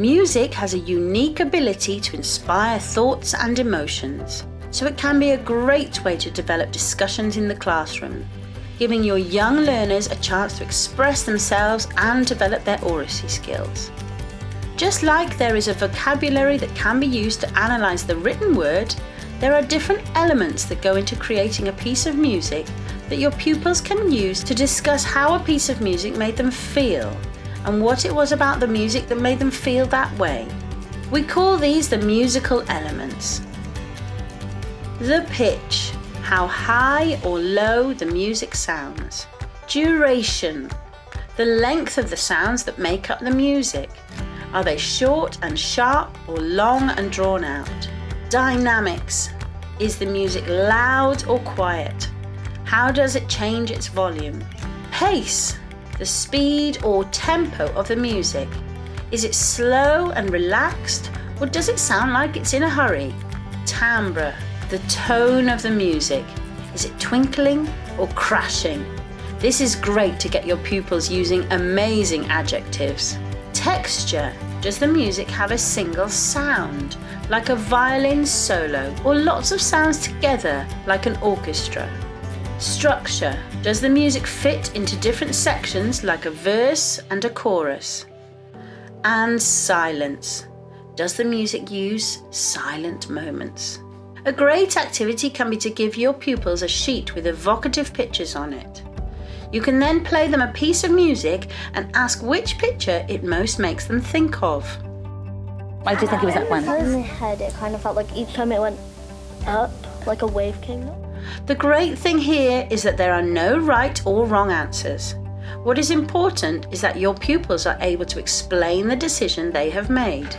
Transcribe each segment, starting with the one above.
Music has a unique ability to inspire thoughts and emotions, so it can be a great way to develop discussions in the classroom, giving your young learners a chance to express themselves and develop their oracy skills. Just like there is a vocabulary that can be used to analyse the written word, there are different elements that go into creating a piece of music that your pupils can use to discuss how a piece of music made them feel and what it was about the music that made them feel that way. We call these the musical elements. The pitch, how high or low the music sounds. Duration, the length of the sounds that make up the music. Are they short and sharp or long and drawn out? Dynamics, is the music loud or quiet? How does it change its volume? Pace, the speed or tempo of the music. Is it slow and relaxed, or does it sound like it's in a hurry? Timbre, the tone of the music. Is it twinkling or crashing? This is great to get your pupils using amazing adjectives. Texture, does the music have a single sound, like a violin solo, or lots of sounds together, like an orchestra? Structure, does the music fit into different sections, like a verse and a chorus? And silence, does the music use silent moments? A great activity can be to give your pupils a sheet with evocative pictures on it. You can then play them a piece of music and ask which picture it most makes them think of. Why do you think it was that one? In my head, it kind of felt like each time it went up, like a wave came up. The great thing here is that there are no right or wrong answers. What is important is that your pupils are able to explain the decision they have made.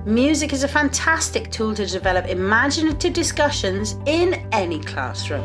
Music is a fantastic tool to develop imaginative discussions in any classroom.